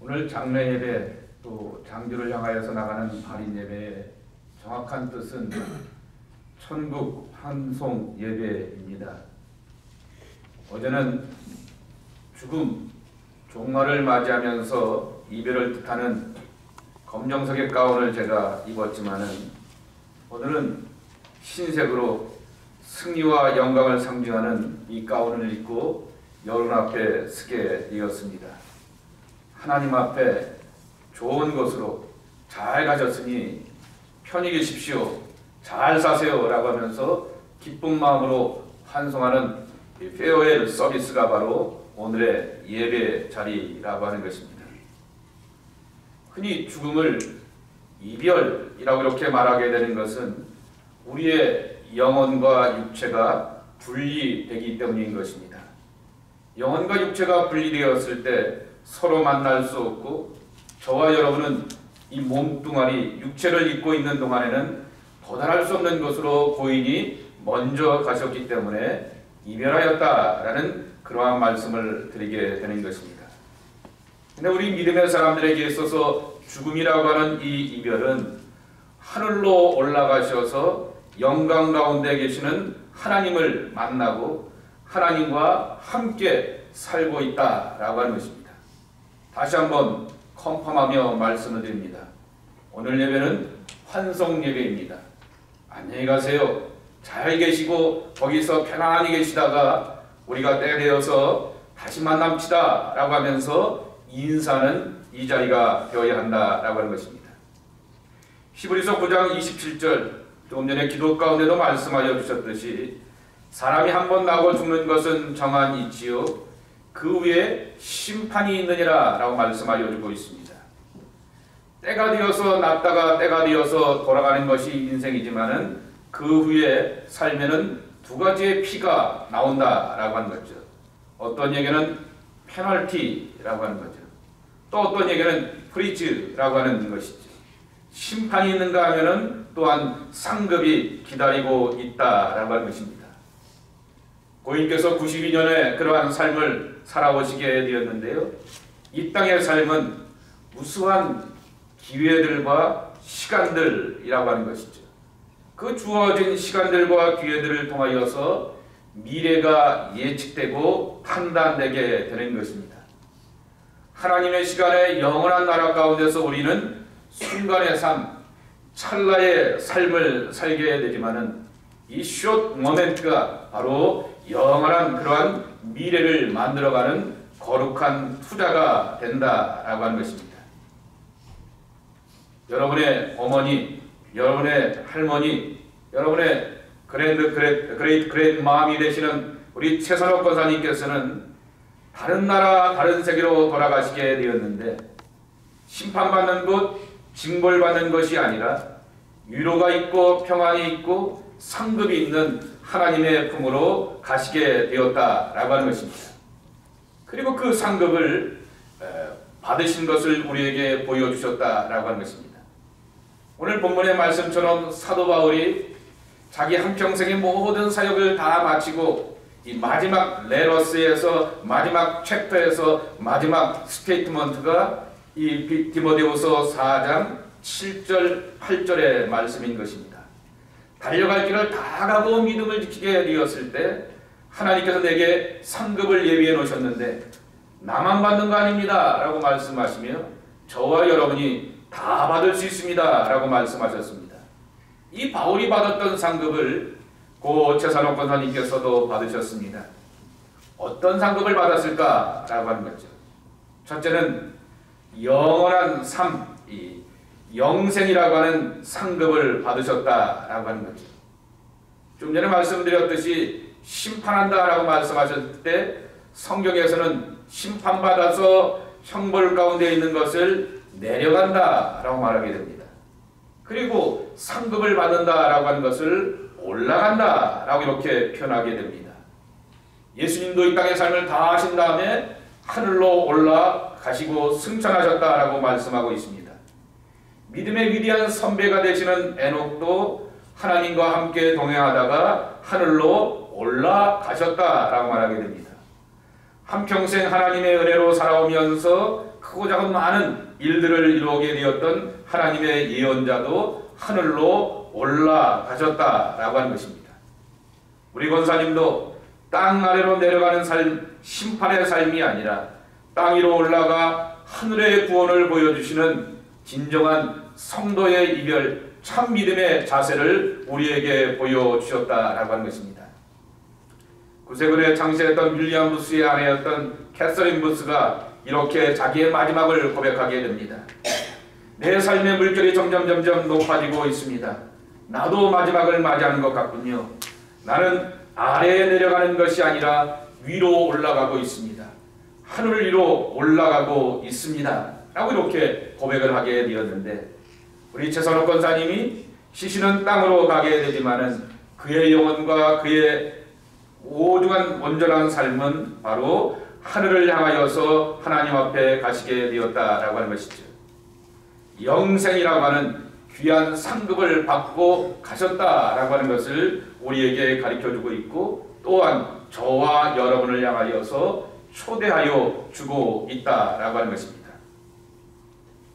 오늘 장례 예배 또 장주를 향하여서 나가는 발인 예배의 정확한 뜻은 천국 환송 예배입니다. 어제는 죽음, 종말을 맞이하면서 이별을 뜻하는 검정색의 가운을 제가 입었지만은 오늘은 흰색으로 승리와 영광을 상징하는 이 가운을 입고 여러분 앞에 서게 되었습니다. 하나님 앞에 좋은 곳으로 잘 가셨으니 편히 계십시오, 잘 사세요 라고 하면서 기쁜 마음으로 환송하는 페어웰 서비스가 바로 오늘의 예배 자리라고 하는 것입니다. 흔히 죽음을 이별이라고 이렇게 말하게 되는 것은 우리의 영혼과 육체가 분리되기 때문인 것입니다. 영혼과 육체가 분리되었을 때 서로 만날 수 없고, 저와 여러분은 이 몸뚱아리 육체를 입고 있는 동안에는 도달할 수 없는 것으로 고인이 먼저 가셨기 때문에 이별하였다라는 그러한 말씀을 드리게 되는 것입니다. 근데 우리 믿음의 사람들에게 있어서 죽음이라고 하는 이 이별은 하늘로 올라가셔서 영광 가운데 계시는 하나님을 만나고 하나님과 함께 살고 있다라고 하는 것입니다. 다시 한번 컨펌하며 말씀을 드립니다. 오늘 예배는 환송 예배입니다. 안녕히 가세요, 잘 계시고 거기서 편안히 계시다가 우리가 때 되어서 다시 만납시다 라고 하면서 인사는 이 자리가 되어야 한다라고 하는 것입니다. 히브리서 9장 27절, 조금 전에 기도 가운데도 말씀하여 주셨듯이 사람이 한 번 나고 죽는 것은 정한 이치요 그 후에 심판이 있느니라 라고 말씀하여 주고 있습니다. 때가 되어서 났다가 때가 되어서 돌아가는 것이 인생이지만은 그 후에 살면은 두 가지의 피가 나온다라고 하는 거죠. 어떤 얘기는 페널티라고 하는 거죠. 또 어떤 얘기는 프리즈라고 하는 것이죠. 심판이 있는가 하면은 또한 상급이 기다리고 있다라고 하는 것입니다. 고인께서 92년에 그러한 삶을 살아오시게 되었는데요. 이 땅의 삶은 무수한 기회들과 시간들이라고 하는 것이죠. 그 주어진 시간들과 기회들을 통하여서 미래가 예측되고 판단되게 되는 것입니다. 하나님의 시간에 영원한 나라 가운데서 우리는 순간의 삶, 찰나의 삶을 살게 되지만은 이 숏 모멘트가 바로 영원한 그러한 미래를 만들어가는 거룩한 투자가 된다라고 하는 것입니다. 여러분의 어머니, 여러분의 할머니, 여러분의 그레이트 마음이 되시는 우리 최선옥 권사님께서는 다른 나라, 다른 세계로 돌아가시게 되었는데 심판받는 곳, 징벌받는 것이 아니라 위로가 있고 평안이 있고 상급이 있는 하나님의 품으로 가시게 되었다라고 하는 것입니다. 그리고 그 상급을 받으신 것을 우리에게 보여주셨다라고 하는 것입니다. 오늘 본문의 말씀처럼 사도 바울이 자기 한평생의 모든 사역을 다 마치고 이 마지막 레러스에서 마지막 챕터에서 마지막 스테이트먼트가 이 디모데후서 4장 7절 8절의 말씀인 것입니다. 달려갈 길을 다 가고 믿음을 지키게 되었을 때 하나님께서 내게 상급을 예비해 놓으셨는데 나만 받는 거 아닙니다 라고 말씀하시며 저와 여러분이 다 받을 수 있습니다 라고 말씀하셨습니다. 이 바울이 받았던 상급을 고 최선옥 권사님께서도 받으셨습니다. 어떤 상급을 받았을까 라고 하는 거죠. 첫째는 영원한 삶, 영생이라고 하는 상급을 받으셨다라고 하는 거죠. 좀 전에 말씀드렸듯이 심판한다라고 말씀하셨을 때 성경에서는 심판받아서 형벌 가운데 있는 것을 내려간다라고 말하게 됩니다. 그리고 상급을 받는다라고 하는 것을 올라간다라고 이렇게 표현하게 됩니다. 예수님도 이 땅의 삶을 다 하신 다음에 하늘로 올라가시고 승천하셨다라고 말씀하고 있습니다. 믿음의 위대한 선배가 되시는 에녹도 하나님과 함께 동행하다가 하늘로 올라가셨다라고 말하게 됩니다. 한평생 하나님의 은혜로 살아오면서 크고 작은 많은 일들을 이루게 되었던 하나님의 예언자도 하늘로 올라가셨다라고 하는 것입니다. 우리 권사님도 땅 아래로 내려가는 삶, 심판의 삶이 아니라 땅 위로 올라가 하늘의 구원을 보여주시는 진정한 성도의 이별, 참 믿음의 자세를 우리에게 보여주셨다라고 하는 것입니다. 구세군에 창시했던 윌리엄 부스의 아내였던 캐서린 부스가 이렇게 자기의 마지막을 고백하게 됩니다. 내 삶의 물결이 점점 높아지고 있습니다. 나도 마지막을 맞이하는 것 같군요. 나는 아래에 내려가는 것이 아니라 위로 올라가고 있습니다. 하늘 위로 올라가고 있습니다. 라고 이렇게 고백을 하게 되었는데, 우리 최선옥 권사님이 시신은 땅으로 가게 되지만은 그의 영혼과 그의 오중한 온전한 삶은 바로 하늘을 향하여서 하나님 앞에 가시게 되었다라고 하는 것이죠. 영생이라고 하는 귀한 상급을 받고 가셨다라고 하는 것을 우리에게 가르쳐주고 있고, 또한 저와 여러분을 향하여서 초대하여 주고 있다라고 하는 것입니다.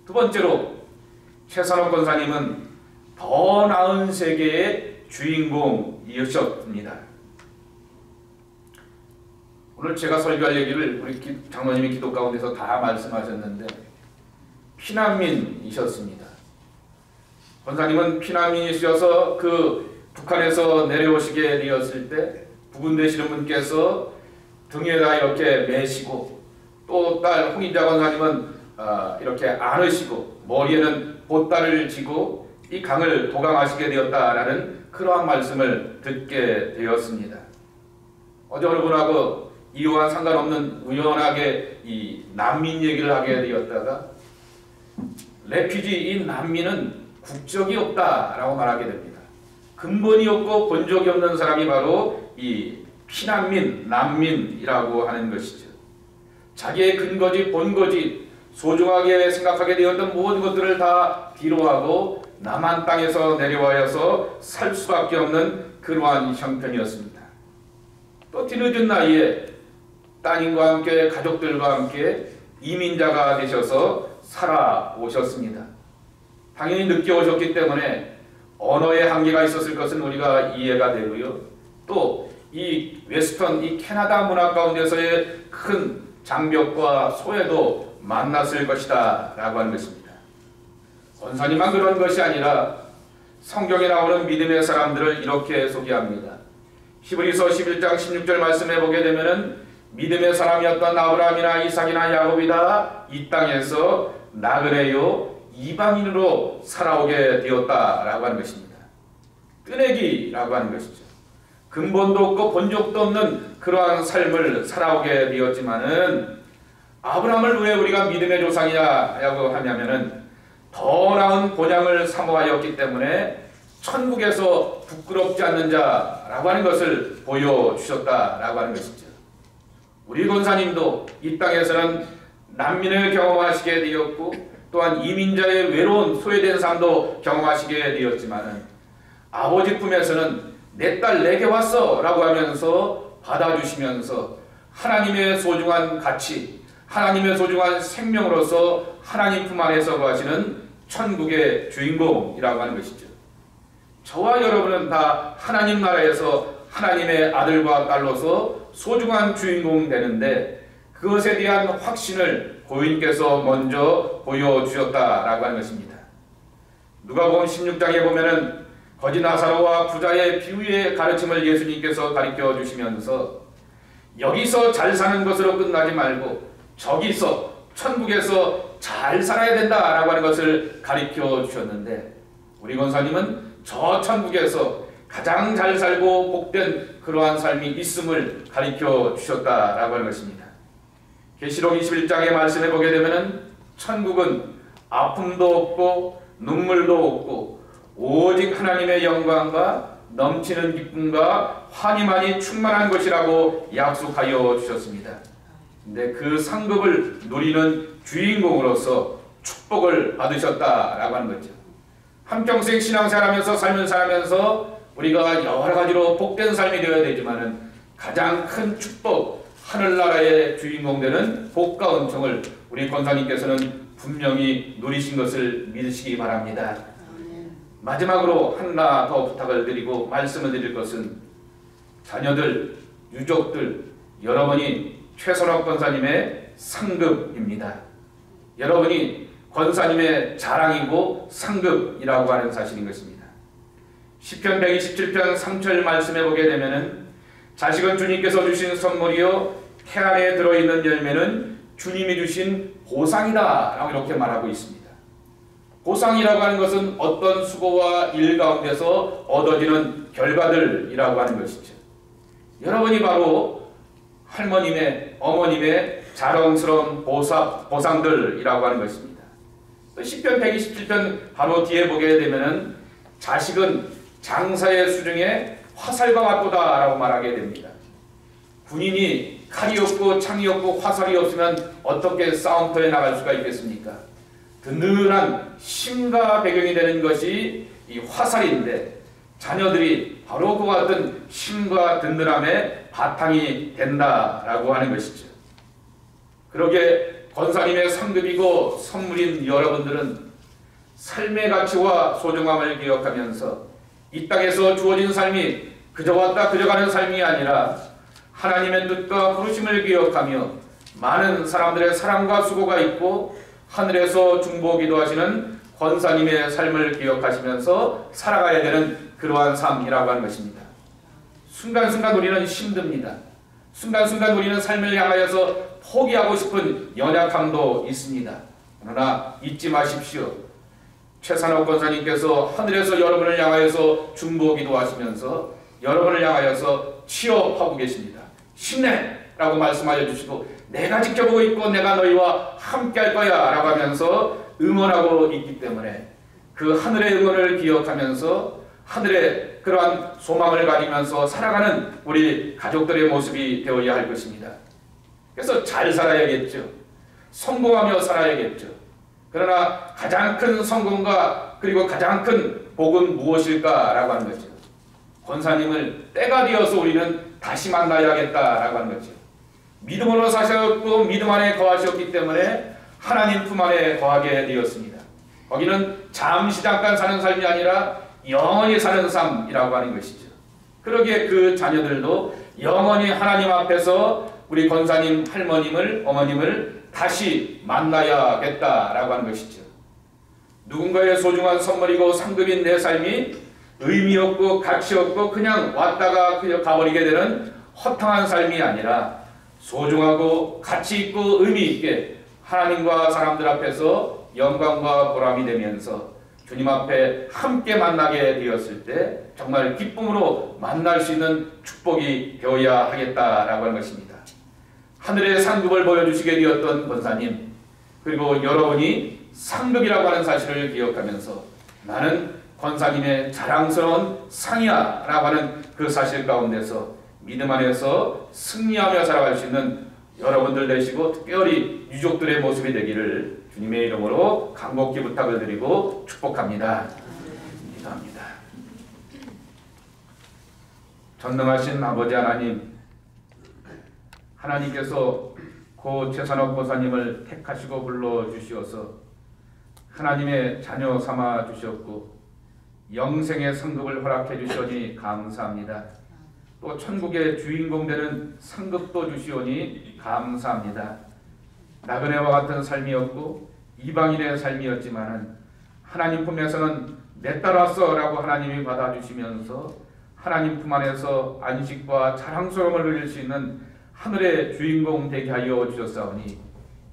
두 번째로 최선옥 권사님은 더 나은 세계의 주인공이셨습니다. 오늘 제가 설교할 얘기를 우리 장로님이 기도 가운데서 다 말씀하셨는데, 피난민이셨습니다. 권사님은 피난민이셔서 그 북한에서 내려오시게 되었을 때 부군 되시는 분께서 등에다 이렇게 매시고, 또 딸 홍인자 권사님은 이렇게 안으시고 머리에는 보따를 지고 이 강을 도강하시게 되었다라는 그러한 말씀을 듣게 되었습니다. 어제 어느 분하고 이와 상관없는 우연하게 이 난민 얘기를 하게 되었다가, 레퓨지, 이 난민은 국적이 없다라고 말하게 됩니다. 근본이 없고 본적이 없는 사람이 바로 이 피난민, 난민이라고 하는 것이죠. 자기의 근거지, 본거지, 소중하게 생각하게 되었던 모든 것들을 다 뒤로하고 남한 땅에서 내려와서 살 수밖에 없는 그러한 형편이었습니다. 또 뒤늦은 나이에 따님과 함께, 가족들과 함께 이민자가 되셔서 살아오셨습니다. 당연히 늦게 오셨기 때문에 언어의 한계가 있었을 것은 우리가 이해가 되고요. 또 이 웨스턴, 이 캐나다 문화 가운데서의 큰 장벽과 소외도 만났을 것이다 라고 하는 것입니다. 권사님만 그런 것이 아니라 성경에 나오는 믿음의 사람들을 이렇게 소개합니다. 히브리서 11장 16절 말씀해 보게 되면은 믿음의 사람이었던 아브라함이나 이삭이나 야곱이다 이 땅에서 나그네요 이방인으로 살아오게 되었다라고 하는 것입니다. 끄내기라고 하는 것이죠. 근본도 없고 본적도 없는 그러한 삶을 살아오게 되었지만은, 아브라함을 왜 우리가 믿음의 조상이라고 하냐면은 더 나은 본향을 사모하였기 때문에 천국에서 부끄럽지 않는 자라고 하는 것을 보여주셨다라고 하는 것이죠. 우리 권사님도 이 땅에서는 난민을 경험하시게 되었고, 또한 이민자의 외로운 소외된 삶도 경험하시게 되었지만은, 아버지 품에서는 내 딸 내게 왔어 라고 하면서 받아주시면서 하나님의 소중한 가치, 하나님의 소중한 생명으로서 하나님 품 안에서 거하시는 천국의 주인공이라고 하는 것이죠. 저와 여러분은 다 하나님 나라에서 하나님의 아들과 딸로서 소중한 주인공 되는데, 그것에 대한 확신을 고인께서 먼저 보여주셨다라고 하는 것입니다. 누가복음 16장에 보면은 거지 나사로와 부자의 비유의 가르침을 예수님께서 가르쳐 주시면서, 여기서 잘 사는 것으로 끝나지 말고 저기서 천국에서 잘 살아야 된다라고 하는 것을 가르쳐 주셨는데, 우리 권사님은 저 천국에서 가장 잘 살고 복된 그러한 삶이 있음을 가르쳐 주셨다라고 하는 것입니다. 계시록 21장에 말씀해 보게 되면은 천국은 아픔도 없고 눈물도 없고 오직 하나님의 영광과 넘치는 기쁨과 환희만이 충만한 것이라고 약속하여 주셨습니다. 근데 그 상급을 누리는 주인공으로서 축복을 받으셨다라고 하는 거죠. 한평생 신앙생활하면서 삶을 살면서 우리가 여러 가지로 복된 삶이 되어야 되지만은 가장 큰 축복, 하늘나라의 주인공 되는 복과 은총을 우리 권사님께서는 분명히 누리신 것을 믿으시기 바랍니다. 마지막으로 하나 더 부탁을 드리고 말씀을 드릴 것은 자녀들, 유족들, 여러분이 최선옥 권사님의 상급입니다. 여러분이 권사님의 자랑이고 상급이라고 하는 사실인 것입니다. 시편 127편 3절 말씀해 보게 되면은 자식은 주님께서 주신 선물이요 태 안에 들어있는 열매는 주님이 주신 보상이다 라고 이렇게 말하고 있습니다. 보상이라고 하는 것은 어떤 수고와 일 가운데서 얻어지는 결과들이라고 하는 것이죠. 여러분이 바로 할머님의, 어머님의 자랑스러운 보상들이라고 하는 것입니다. 시편 127편 바로 뒤에 보게 되면은 자식은 장사의 수중에 화살과 같도다 라고 말하게 됩니다. 군인이 칼이 없고 창이 없고 화살이 없으면 어떻게 싸움터에 나갈 수가 있겠습니까? 든든한 힘과 배경이 되는 것이 이 화살인데 자녀들이 바로 그와 같은 힘과 든든함의 바탕이 된다라고 하는 것이죠. 그러게 권사님의 상급이고 선물인 여러분들은 삶의 가치와 소중함을 기억하면서 이 땅에서 주어진 삶이 그저 왔다 그저 가는 삶이 아니라 하나님의 뜻과 부르심을 기억하며 많은 사람들의 사랑과 수고가 있고 하늘에서 중보기도 하시는 권사님의 삶을 기억하시면서 살아가야 되는 그러한 삶이라고 하는 것입니다. 순간순간 우리는 힘듭니다. 순간순간 우리는 삶을 향하여서 포기하고 싶은 연약함도 있습니다. 그러나 잊지 마십시오. 최선옥 권사님께서 하늘에서 여러분을 향하여서 중보기도 하시면서 여러분을 향하여서 취업하고 계십니다. 힘내! 라고 말씀하여 주시고 내가 지켜보고 있고 내가 너희와 함께 할 거야 라고 하면서 응원하고 있기 때문에 그 하늘의 응원을 기억하면서 하늘의 그러한 소망을 가지면서 살아가는 우리 가족들의 모습이 되어야 할 것입니다. 그래서 잘 살아야겠죠. 성공하며 살아야겠죠. 그러나 가장 큰 성공과 그리고 가장 큰 복은 무엇일까라고 하는 거죠. 권사님을 때가 되어서 우리는 다시 만나야겠다라고 하는 거죠. 믿음으로 사셨고 믿음 안에 거하셨기 때문에 하나님 품 안에 거하게 되었습니다. 거기는 잠시 잠깐 사는 삶이 아니라 영원히 사는 삶이라고 하는 것이죠. 그러기에 그 자녀들도 영원히 하나님 앞에서 우리 권사님 할머님을 어머님을 다시 만나야겠다라고 하는 것이죠. 누군가의 소중한 선물이고 상급인 내 삶이 의미 없고 가치 없고 그냥 왔다가 그냥 가버리게 되는 허탕한 삶이 아니라 소중하고 가치 있고 의미 있게 하나님과 사람들 앞에서 영광과 보람이 되면서 주님 앞에 함께 만나게 되었을 때 정말 기쁨으로 만날 수 있는 축복이 되어야 하겠다라고 하는 것입니다. 하늘의 상급을 보여주시게 되었던 권사님 그리고 여러분이 상급이라고 하는 사실을 기억하면서 나는 권사님의 자랑스러운 상이야 라고 하는 그 사실 가운데서 믿음 안에서 승리하며 살아갈 수 있는 여러분들 되시고 특별히 유족들의 모습이 되기를 주님의 이름으로 간곡히 부탁을 드리고 축복합니다. 기도합니다. 전능하신 아버지 하나님, 하나님께서 고 최선옥 권사님을 택하시고 불러주시어서 하나님의 자녀 삼아 주셨고 영생의 상급을 허락해 주시오니 감사합니다. 또 천국의 주인공 되는 상급도 주시오니 감사합니다. 나그네와 같은 삶이었고 이방인의 삶이었지만은 하나님 품에서는 내 딸 왔어 라고 하나님이 받아주시면서 하나님 품 안에서 안식과 자랑스러움을 누릴 수 있는 하늘의 주인공 되게 하여 주셨사오니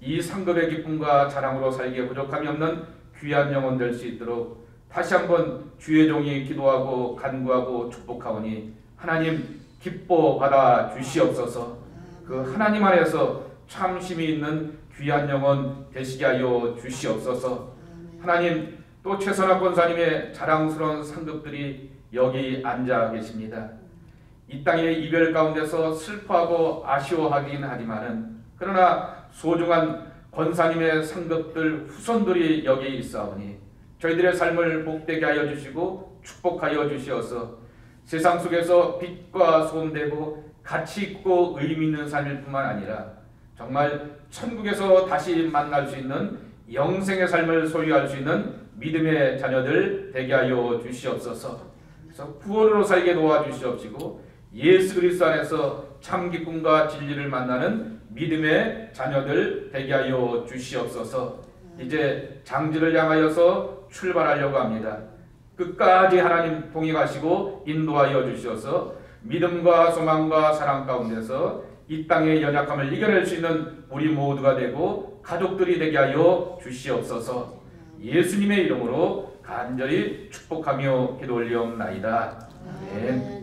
이 상급의 기쁨과 자랑으로 살기에 부족함이 없는 귀한 영혼 될 수 있도록 다시 한번 주의 종이 기도하고 간구하고 축복하오니 하나님 기뻐 받아 주시옵소서. 그 하나님 안에서 참심이 있는 귀한 영혼 되시게 하여 주시옵소서. 하나님 또 최선옥 권사님의 자랑스러운 상급들이 여기 앉아 계십니다. 이 땅의 이별 가운데서 슬퍼하고 아쉬워하긴 하지만은 그러나 소중한 권사님의 상급들 후손들이 여기 있사오니 저희들의 삶을 복되게 하여 주시고 축복하여 주시어서 세상 속에서 빛과 소음되고 가치 있고 의미 있는 삶일 뿐만 아니라 정말 천국에서 다시 만날 수 있는 영생의 삶을 소유할 수 있는 믿음의 자녀들 되게 하여 주시옵소서. 그래서 구원으로 살게 도와주시옵시고 예수 그리스도 안에서 참 기쁨과 진리를 만나는 믿음의 자녀들 되게 하여 주시옵소서. 이제 장지를 향하여서 출발하려고 합니다. 끝까지 하나님 동행하시고 인도하여 주시어서 믿음과 소망과 사랑 가운데서 이 땅의 연약함을 이겨낼 수 있는 우리 모두가 되고 가족들이 되게 하여 주시옵소서. 예수님의 이름으로 간절히 축복하며 기도 올리옵나이다. 아멘.